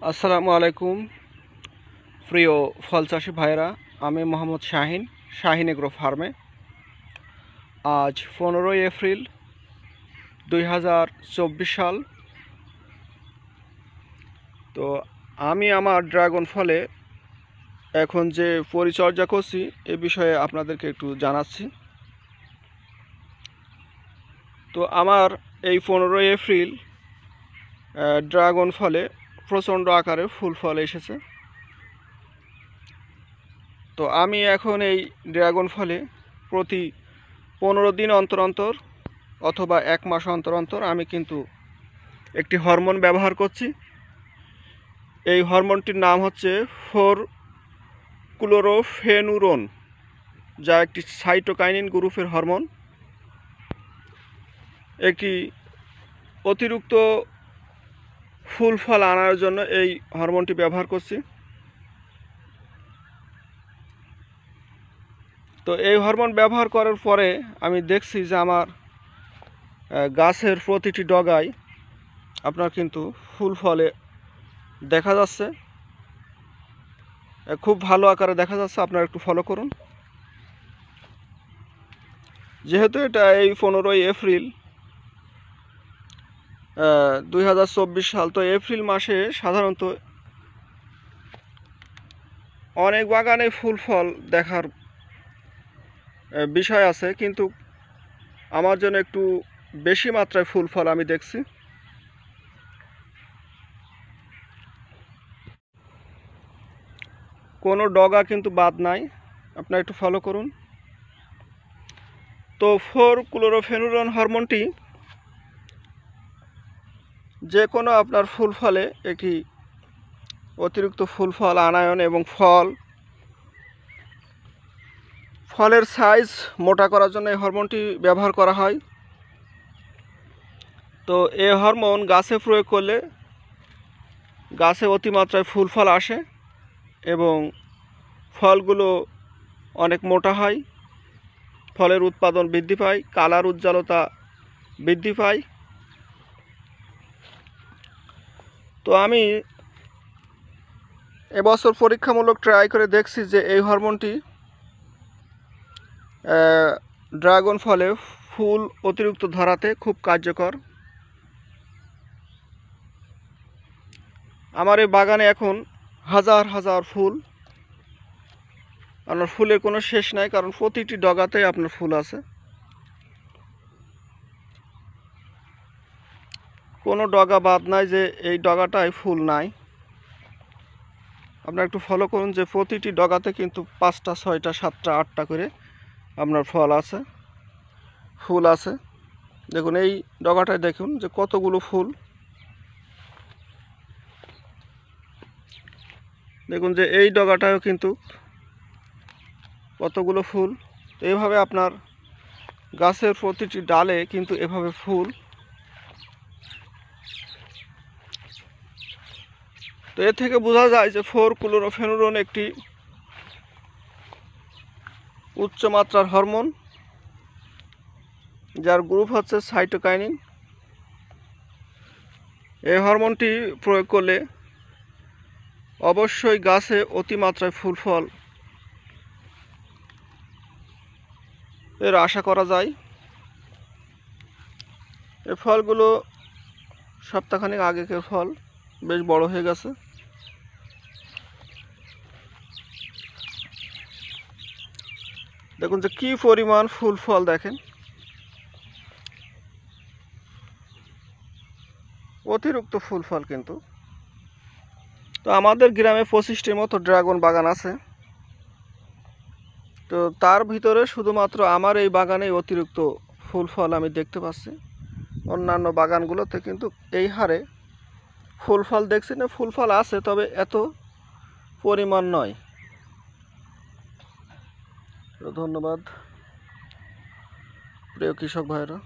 আসসালামু আলাইকুম প্রিয় ফল চাষি ভাইরা, আমি মোহাম্মদ শাহিন এগ্রো ফার্মে। আজ 15ই এপ্রিল 2024 সাল। তো আমি আমার ড্রাগন ফলে এখন যে পরিচর্যা করছি এ বিষয়ে আপনাদেরকে একটু জানাচ্ছি। তো আমার এই 15ই এপ্রিল ড্রাগন ফলে প্রচণ্ড আকারে ফুল ফল এসেছে। তো আমি এখন এই ড্রাগন ফলে প্রতি 15 দিন অন্তর অন্তর অথবা 1 মাস অন্তর অন্তর আমি কিন্তু একটি হরমোন ব্যবহার করছি। এই হরমোনটির নাম হচ্ছে 4-ক্লোরোফেনুরন, যা একটি সাইটোকাইনিন গ্রুপের হরমোন। একটি অতিরিক্ত ফুল ফল আনার জন্য এই হরমোনটি ব্যবহার করছি। তো এই হরমোন ব্যবহার করার পরে আমি দেখছি যে আমার গাছের প্রতিটি ডগায় আপনার কিন্তু ফুল ফলে দেখা যাচ্ছে, খুব ভালো আকারে দেখা যাচ্ছে। আপনারা একটু ফলো করুন। যেহেতু এটা এই 15ই এপ্রিল 2024 সাল, তো এপ্রিল মাসে সাধারণত অনেক বাগানে ফুল ফল দেখার বিষয় আছে, কিন্তু আমার জন্য একটু বেশি মাত্রায় ফুল ফল আমি দেখছি। কোনো ডগা কিন্তু বাদ নাই, আপনারা একটু ফলো করুন। তো 4-ক্লোরোফেনুরন হরমোনটি যে কোনো আপনার ফুল ফলে একটি অতিরিক্ত ফুল ফল আনায়ন এবং ফলের সাইজ মোটা করার জন্য এই হরমোনটি ব্যবহার করা হয়। তো এই হরমোন গাছে প্রয়োগ করলে গাছে অতিমাত্রায় ফুল ফল আসে এবং ফলগুলো অনেক মোটা হয়, ফলের উৎপাদন বৃদ্ধি পায়, কালার উজ্জ্বলতা বৃদ্ধি পায়। তো আমি এবছর পরীক্ষামূলক ট্রাই করে দেখছি যে এই হরমোনটি ড্রাগন ফলে ফুল অতিরিক্ত ধরাতে খুব কার্যকর। আমার এই বাগানে এখন হাজার হাজার ফুল। আপনার ফুলের কোনো শেষ নাই, কারণ প্রতিটি ডগাতেই আপনার ফুল আছে। কোনো ডগা বাদ নাই যে এই ডগাটায় ফুল নাই। আপনারা একটু ফলো করুন যে প্রতিটি ডগাতে কিন্তু 5টা 6টা 7টা 8টা করে আপনার ফল আছে, ফুল আছে। দেখুন এই ডগাটায় দেখুন যে কতগুলো ফুল। দেখুন যে এই ডগাটায়ও কিন্তু কতগুলো ফুল। তো এইভাবে আপনার গাছের প্রতিটি ডালে কিন্তু এভাবে ফুল। তো এর থেকে বোঝা যায় যে 4-ক্লোরোফেনুরন একটি উচ্চমাত্রার হরমোন, যার গ্রুপ হচ্ছে সাইটোকাইনিন। এই হরমোনটি প্রয়োগ করলে অবশ্যই গাছে অতিমাত্রায় ফুল ফল এর আশা করা যায়। এই ফলগুলো সপ্তাহখানেক আগেকার ফল, বেশ বড় হয়ে গেছে। দেখুন যে কি পরিমাণ ফুল ফল, দেখেন অতিরিক্ত ফুল ফল কিন্তু। তো আমাদের গ্রামে 25টির মতো ড্রাগন বাগান আছে। তো তার ভিতরে শুধুমাত্র আমার এই বাগানেই অতিরিক্ত ফুল ফল আমি দেখতে পাচ্ছি। অন্যান্য বাগানগুলোতে কিন্তু এই হারে ফুল ফল দেখছি না। ফুল ফল আছে, তবে এত পরিমাণ নয়। ধন্যবাদ প্রিয় কৃষক ভাইরা।